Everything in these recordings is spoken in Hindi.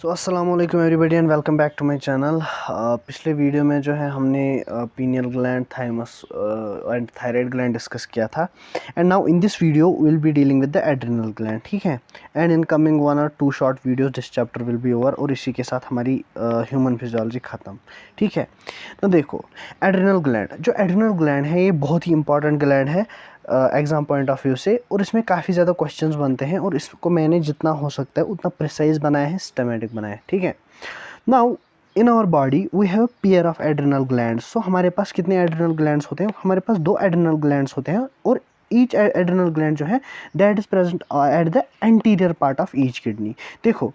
सो अस्सलाम वालेकुम everybody and welcome back to my channel. पिछले वीडियो में जो है हमने pineal gland, thymus and thyroid gland discuss किया था। And now in this video will be dealing with the adrenal gland, ठीक है। And in coming 1 or 2 short videos this chapter will be over, और इसी के साथ हमारी ह्यूमन फिजियोलॉजी ख़त्म, ठीक है। तो देखो, एड्रिनल ग्लैंड, जो एड्रिनल ग्लैंड है ये बहुत ही इंपॉर्टेंट ग्लैंड है एग्ज़ाम पॉइंट ऑफ व्यू से, और इसमें काफ़ी ज़्यादा क्वेश्चंस बनते हैं, और इसको मैंने जितना हो सकता है उतना प्रिसाइज बनाया है, सिस्टमेटिक बनाया है, ठीक है। Now in our body we have pair of adrenal glands. So हमारे पास कितने एड्रिनल ग्लैंड्स होते हैं? हमारे पास 2 एड्रिनल ग्लैंड्स होते हैं, और ईच एड्रिनल ग्लैंड जो है that is present at the anterior part of each kidney. देखो,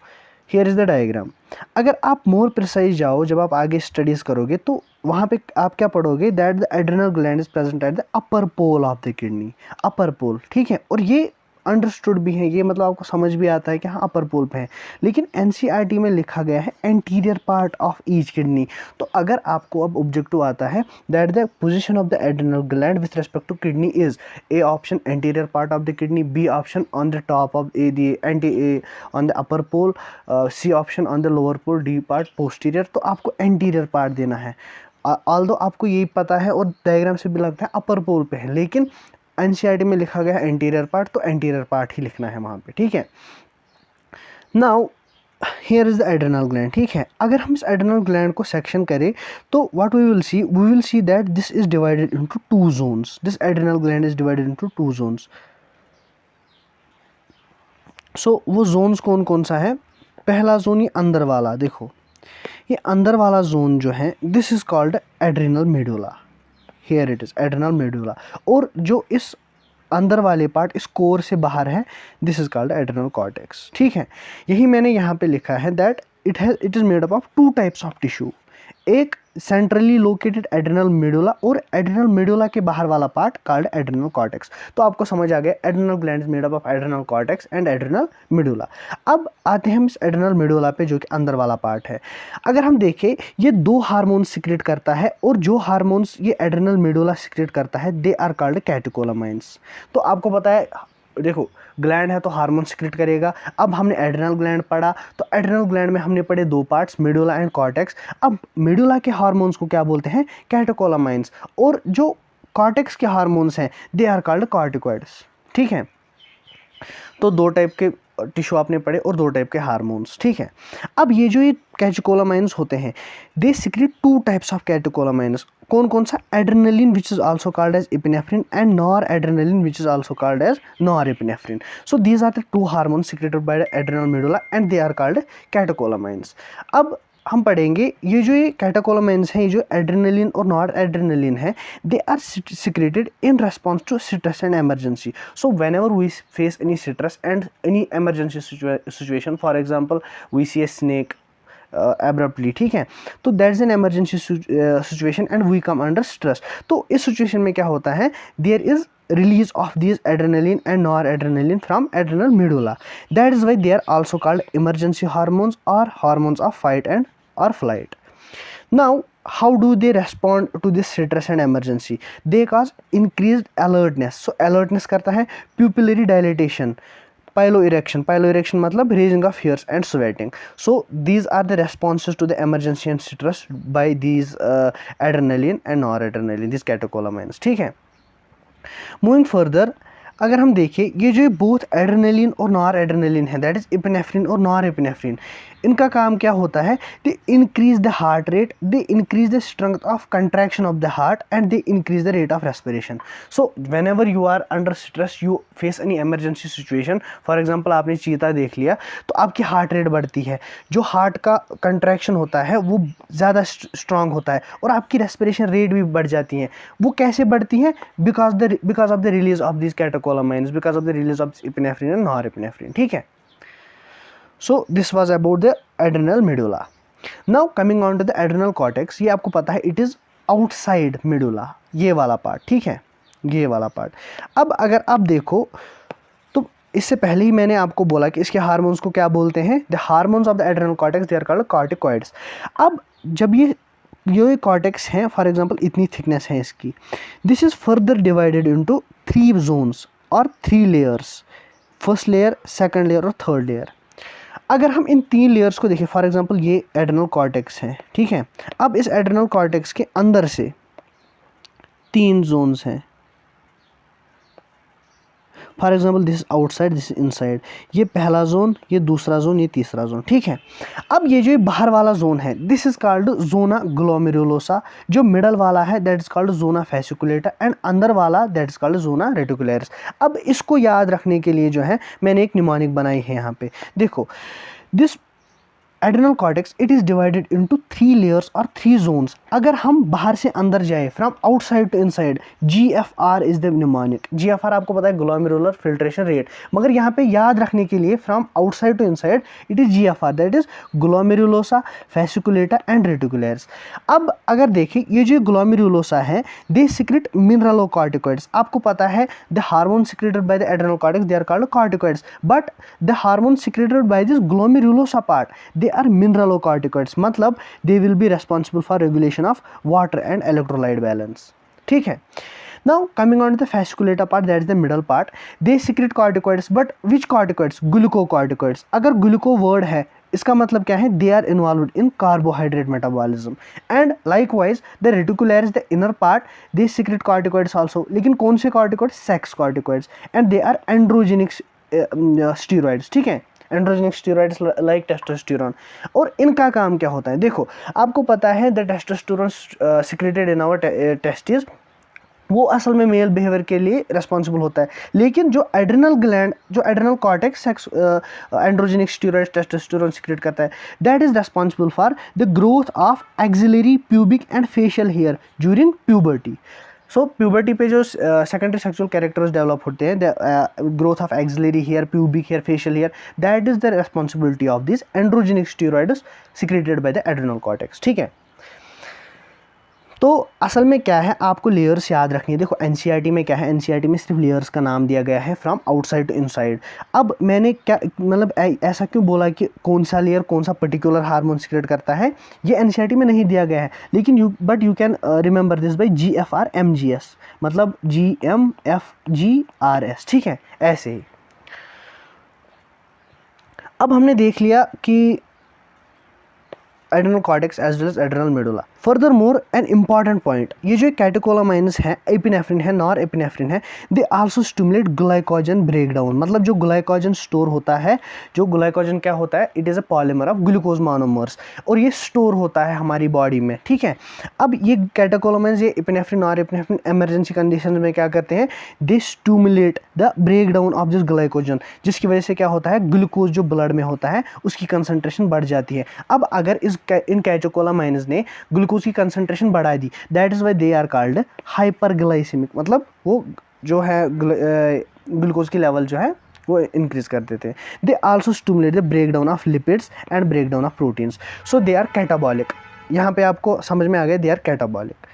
हियर इज़ द डायग्राम। अगर आप मोर प्रिसाइज जाओ, जब आप आगे स्टडीज़ करोगे तो वहाँ पे आप क्या पढ़ोगे, that the adrenal gland is present at the upper pole of the kidney, upper pole, ठीक है। और ये अंडरस्टूड भी है, ये मतलब आपको समझ भी आता है कि हाँ अपर पोल पे है, लेकिन एनसीईआरटी में लिखा गया है anterior part of each kidney. तो अगर आपको अब ऑब्जेक्टिव आता है that the position of the adrenal gland with respect to kidney is a option anterior part of the kidney, B option on the top of a on the upper pole, C option on the lower pole, D part posterior. तो आपको एंटीरियर पार्ट देना है। ऑल्दो आपको यही पता है और डायग्राम से भी लगता है अपर पोल पे है, लेकिन एनसीईआरटी में लिखा गया है एंटीरियर पार्ट, तो एंटीरियर पार्ट ही लिखना है वहाँ पे, ठीक है। Now here is the adrenal gland, ठीक है। अगर हम इस एड्रिनल ग्लैंड को सेक्शन करें तो what we will see that this is divided into 2 zones. This adrenal gland is divided into 2 zones. So वो जोन्स कौन कौन सा है? पहला जोन ये अंदर वाला, देखो ये अंदर वाला जोन जो है this is called adrenal medulla. Here it is adrenal medulla. और जो इस अंदर वाले पार्ट इस कोर से बाहर है, this is called adrenal cortex, ठीक है। यही मैंने यहाँ पे लिखा है that it is made up of 2 types of tissue, एक सेंट्रली लोकेटेड एड्रिनल मेडुला और एड्रिनल मेडुला के बाहर वाला पार्ट कॉल्ड एड्रिनल कॉर्टेक्स। तो आपको समझ आ गया adrenal gland is made up of adrenal cortex and adrenal medulla. अब आते हैं हम इस एड्रिनल मेडुला पे, जो कि अंदर वाला पार्ट है। अगर हम देखें, ये 2 हार्मोन्स सिक्रेट करता है, और जो हार्मोन्स ये एड्रिनल मेडुला सिक्रेट करता है दे आर कॉल्ड कैटेकोलामाइन्स। तो आपको पता है, देखो ग्लैंड है तो हार्मोन सिक्रेट करेगा। अब हमने एड्रिनल ग्लैंड पढ़ा, तो एड्रिनल ग्लैंड में हमने पढ़े 2 पार्ट्स, मेडुला एंड कॉर्टेक्स। अब मेडुला के हार्मोन्स को क्या बोलते हैं? कैटेकोलामाइन्स। और जो कॉर्टेक्स के हार्मोन्स हैं दे आर कॉल्ड कॉर्टिकॉइड्स, ठीक है। तो 2 टाइप के टिश्यू आपने पढ़े और 2 टाइप के हार्मोन्स, ठीक है। अब ये जो ये कैटेकोलामाइन्स होते हैं they secrete 2 types of catecholamines. कौन कौन सा? Adrenaline which is also called as epinephrine and nor adrenaline which is also called as nor epinephrine. So these are the 2 hormones secreted by the adrenal medulla and they are called catecholamines. अब हम पढ़ेंगे ये जो ये कैटेकोलामाइन्स हैं, ये जो एड्रेनलिन और नॉर एड्रेनलिन है, they are secreted in response to stress and emergency. So whenever we face any stress and any emergency situation, for example we see a snake abruptly, ठीक है, तो that is an emergency situation and we come under stress. तो इस सिचुएशन में क्या होता है, there is release of these adrenaline and noradrenaline from adrenal medulla. That is why they are also called emergency hormones or hormones of fight and or flight. Now how do they respond to this stress and emergency? They cause increased alertness. So alertness करता है pupillary dilatation, piloerection मतलब raising of hairs and sweating. So these are the responses to the emergency and stress by these adrenaline and noradrenaline, these catecholamines, ठीक है। मूविंग फर्दर, अगर हम देखें ये जो बोथ एड्रेनलिन और नॉर एड्रेनलिन है, दैट इज एपिनेफ्रिन और नॉर एपिनेफ्रिन, इनका काम क्या होता है? They increase the heart rate, they increase the strength of contraction of the heart and they increase the rate of respiration. So whenever you are under stress, you face any emergency situation, for example आपने चीता देख लिया, तो आपकी हार्ट रेट बढ़ती है, जो हार्ट का कंट्रैक्शन होता है वो ज़्यादा स्ट्रांग होता है, और आपकी रेस्पिरेशन रेट भी बढ़ जाती है। वो कैसे बढ़ती हैं? Because of the release of this catecholamines, because of the release of epinephrine and nor epinephrine, ठीक है। So this was about the adrenal medulla. Now coming on to the adrenal cortex, ये आपको पता है it is outside medulla, ये वाला पार्ट, ठीक है, ये वाला पार्ट। अब अगर आप देखो तो इससे पहले ही मैंने आपको बोला कि इसके हार्मोन्स को क्या बोलते हैं? The hormones of the adrenal cortex they are called corticoids. अब जब ये कॉर्टेक्स हैं, फॉर एग्जांपल इतनी थिकनेस है इसकी, this is further divided into 3 zones और 3 layers, first layer, second layer और थर्ड लेयर। अगर हम इन 3 लेयर्स को देखें, फॉर एग्जांपल ये एड्रेनल कॉर्टेक्स है, ठीक है। अब इस एड्रेनल कॉर्टेक्स के अंदर से 3 जोन्स हैं। For example this is outside, this is inside. ये पहला जोन, ये दूसरा जोन, ये तीसरा जोन, ठीक है। अब ये जो बाहर वाला जोन है, this is called zona glomerulosa. जो मिडल वाला है that is called zona fasciculata, and अंदर वाला that is called zona reticularis. अब इसको याद रखने के लिए जो है मैंने एक निमोनिक बनाई है यहाँ पे। देखो, this adrenal cortex it is divided into 3 layers और 3 जोन्स। अगर हम बाहर से अंदर जाए, from outside to inside, GFR is the mnemonic. GFR आपको पता है ग्लोमेरुलर फिल्ट्रेशन रेट, मगर यहाँ पे याद रखने के लिए from outside to inside it is GFR, that is glomerulosa fasciculata and reticularis. अब अगर देखें, ये जो ग्लोमेरुलोसा है दे सिक्रेट मिनरलोकॉर्टिकॉइड्स। आपको पता है the hormone secreted by the adrenal cortex they are called corticoids, but the hormone secreted by this glomerulosa part they are mineralocorticoids, मतलब they will be responsible for regulation of water and electrolyte balance, ठीक है। Now coming on to the fasciculata part, that is the middle part, they secrete corticoids, but which corticoids? Glucocorticoids। अगर gluco word है इसका मतलब क्या है? They are involved in carbohydrate metabolism, and likewise the reticularis, the inner part, they secrete corticoids also। लेकिन कौन से corticoids? Sex corticoids, and they are androgenic steroids, ठीक है। Androgenic steroids like testosterone. और इनका काम क्या होता है? देखो, आपको पता है the testosterone secreted in our testis, वो असल में मेल बिहेवियर के लिए रिस्पॉन्सिबल होता है। लेकिन जो एड्रेनल ग्लैंड, जो adrenal cortex androgenic steroids testosterone secrete करता है, that is responsible for the growth of axillary pubic and facial hair during puberty. So puberty पे जो सेकेंडरी सेक्सुअल कैरेक्टर्स डेवलप होते हैं, the growth of axillary hair, pubic hair, facial hair, that is the responsibility of this androgenic steroids secreted by the adrenal cortex, ठीक है। तो असल में क्या है, आपको लेयर्स याद रखनी है। देखो एनसीईआरटी में क्या है, एनसीईआरटी में सिर्फ लेयर्स का नाम दिया गया है फ्रॉम आउटसाइड टू इनसाइड। अब मैंने क्या मतलब ऐसा क्यों बोला कि कौन सा लेयर कौन सा पर्टिकुलर हार्मोन सिक्रेट करता है, ये एनसीईआरटी में नहीं दिया गया है, लेकिन you can remember this by GFR MGS, मतलब GMFGRS, ठीक है, ऐसे ही। अब हमने देख लिया कि adrenal cortex as well as adrenal medulla. Furthermore an important point, ये जो कैटेकोलामाइन्स हैं, एपिनेफ्रिन है, नॉर एपिनेफ्रिन है, they also stimulate glycogen breakdown. मतलब जो ग्लाइकोजन स्टोर होता है, जो ग्लाइकोजन क्या होता है, it is a polymer of glucose monomers, और ये स्टोर होता है हमारी बॉडी में, ठीक है। अब ये कैटेकोलामाइन्स, ये epinephrine, nor epinephrine emergency condition में क्या करते हैं, दे stimulate the breakdown of this glycogen, जिसकी वजह से क्या होता है, ग्लूकोज जो ब्लड में होता है उसकी कंसंट्रेशन बढ़ जाती है। अब अगर इन कैटेकोलामाइन्स ने ग्लूकोज की कंसंट्रेशन बढ़ा दी, that is why they are called hyperglycemic, मतलब वो जो है ग्लूकोज की लेवल जो है वो इंक्रीज कर देते हैं। They also stimulate the break down of lipids and break down of proteins, so they are catabolic. यहाँ पे आपको समझ में आ गया, they are catabolic,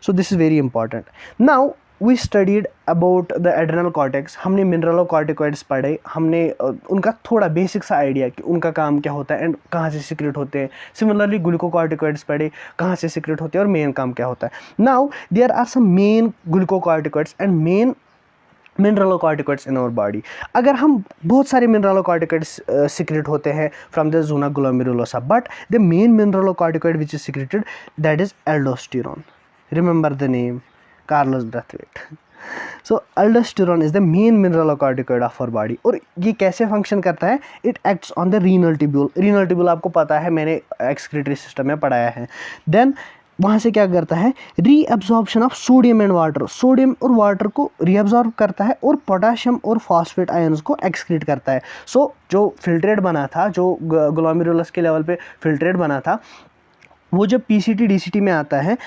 so this is very important. Now we studied about the adrenal cortex, हमने मिनरलोकॉर्टिकॉइड्स पढ़े, हमने उनका थोड़ा बेसिक सा आइडिया कि उनका काम क्या होता है एंड कहाँ से सिक्रेट होते हैं। सिमिलरली ग्लूकोकॉर्टिकॉइड्स पढ़े, कहाँ से सिक्रेट होते हैं और मेन काम क्या होता है। Now there are some main glucocorticoids and main mineralocorticoids in our body. अगर हम बहुत सारे मिनरलोकॉर्टिकॉइड्स सिक्रेट होते हैं from the zona glomerulosa, but the main mineralocorticoid which is secreted that is aldosterone. Remember the name Carlos Brathwaite। So aldosterone is the main mineralocorticoid of our body। और ये कैसे फंक्शन करता है, it acts on the renal tubule. Renal tubule आपको पता है, मैंने एक्सक्रीटरी सिस्टम में पढ़ाया है। देन वहाँ से क्या करता है, reabsorption of sodium and water, sodium और वाटर को रीअब्जॉर्ब करता है और पोटाशियम और फॉस्फेट आयंस को एक्सक्रीट करता है। सो जो फिल्ट्रेट बना था, जो ग्लोमेरुलस के लेवल पे फिल्ट्रेट बना था, वो जब PCT DCT में आता है,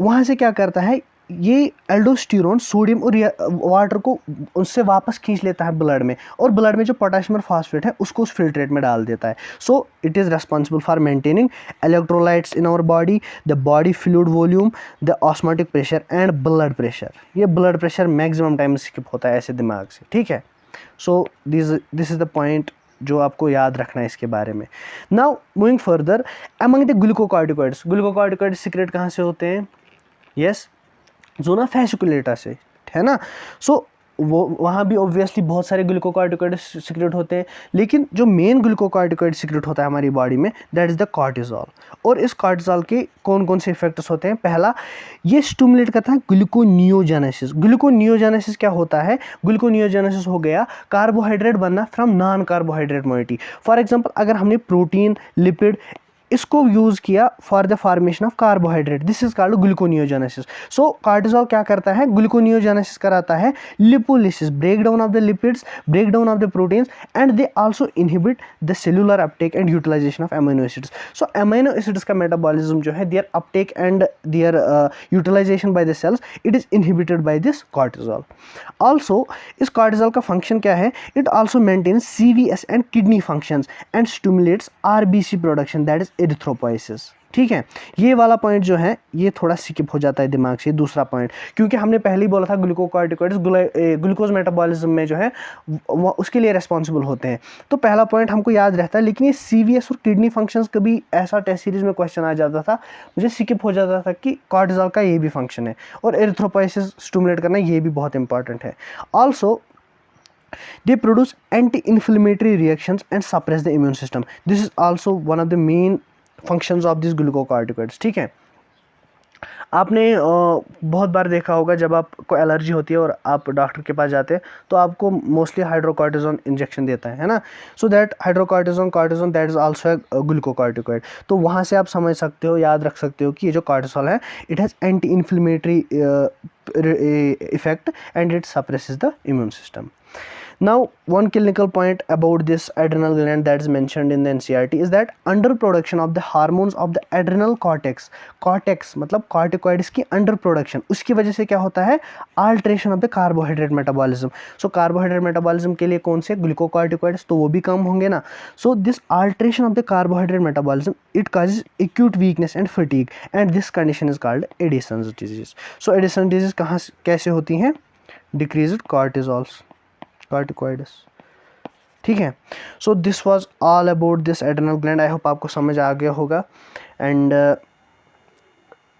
वहाँ से क्या करता है, ये एल्डोस्टेरोन सोडियम और वाटर को उससे वापस खींच लेता है ब्लड में, और ब्लड में जो पोटेशियम और फॉस्फेट है उसको उस फिल्ट्रेट में डाल देता है। So it is responsible for maintaining electrolytes in our body, the body fluid volume, the osmotic pressure and blood pressure. ये blood pressure maximum time skip होता है ऐसे दिमाग से, ठीक है। So this is the point जो आपको याद रखना है इसके बारे में। Now moving further, among the glucocorticoids, glucocorticoids secrete कहाँ से होते हैं, यस जोना फेसिकुलेटा से, है ना। सो वो वहाँ भी ऑब्वियसली बहुत सारे ग्लूकोकॉर्टिकॉइड्स सिक्रेट होते हैं, लेकिन जो मेन ग्लूकोकॉर्टिकॉइड सिक्रेट होता है हमारी बॉडी में, दैट इज़ द कॉर्टिजोल। और इस कॉर्टिजोल के कौन कौन से इफेक्ट्स होते हैं? पहला, ये स्टिमुलेट करता है ग्लूकोनियोजेनेसिस। ग्लूकोनियोजेनेसिस क्या होता है? ग्लूकोनियोजेनेसिस हो गया कार्बोहाइड्रेट बनना from non carbohydrate moiety. For example, अगर हमने प्रोटीन, लिपिड इसको यूज़ किया for the formation of carbohydrate, this is called gluconeogenesis. So cortisol क्या करता है? ग्लूकोनियोजेनेसिस कराता है, lipolysis, break down of the lipids, break down of the proteins, and they also inhibit the cellular uptake and utilization of amino acids. So amino acids का मेटाबॉलिज्म जो है, their uptake and their utilization by the cells, it is inhibited by this cortisol. Also इस कॉर्टिजोल का फंक्शन क्या है? It also maintains CVS and kidney functions and stimulates RBC production, that is erythropoiesis. ठीक है, ये वाला पॉइंट जो है ये थोड़ा स्किप हो जाता है दिमाग से, दूसरा पॉइंट, क्योंकि हमने पहले ही बोला था ग्लूकोकॉर्टिकॉइड्स ग्लूकोज मेटाबॉलिज्म में जो है उसके लिए रिस्पॉन्सिबल होते हैं। तो पहला पॉइंट हमको याद रहता है, लेकिन ये CVS और किडनी फंक्शंस कभी ऐसा टेस्ट सीरीज में क्वेश्चन आ जाता था, मुझे स्किप हो जाता था कि कॉर्टिजोल का ये भी फंक्शन है, और एरिथ्रोपोइसिस स्टिमुलेट करना ये भी बहुत इंपॉर्टेंट है। Also they produce anti-inflammatory reactions and suppress the immune system. This is also one of the main functions of these glucocorticoids। ठीक है, आपने बहुत बार देखा होगा जब आपको एलर्जी होती है और आप डॉक्टर के पास जाते हैं तो आपको मोस्टली हाइड्रोकॉर्टिजोन इंजेक्शन देता है ना। So that hydrocortisone that is also a glucocorticoid. तो वहाँ से आप समझ सकते हो, याद रख सकते हो कि ये जो कॉर्टिसोल है, it has anti inflammatory effect and it suppresses the immune system. Now, one clinical point about this adrenal gland that is mentioned in the NCERT is that underproduction of the hormones of the adrenal cortex, cortex मतलब corticoids की underproduction, उसकी वजह से क्या होता है? Alteration of the carbohydrate metabolism। So carbohydrate metabolism के लिए कौन से? glucocorticoids, तो वो भी कम होंगे ना। So this alteration of the carbohydrate metabolism, it causes acute weakness and fatigue, and this condition is called Addison's disease। So Addison's disease कहाँ कैसे होती हैं? Decreased cortisols, कार्टिकॉइड्स। ठीक है, so this was all about this adrenal gland. I hope आपको समझ आ गया होगा एंड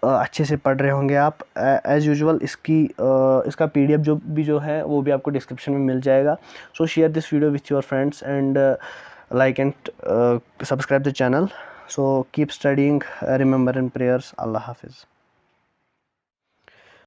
अच्छे से पढ़ रहे होंगे आप। एज़ यूजुअल इसका PDF जो है वो भी आपको डिस्क्रिप्शन में मिल जाएगा। So share this video with your friends and like and subscribe the channel. So keep studying, remember in prayers. अल्लाह हाफिज़।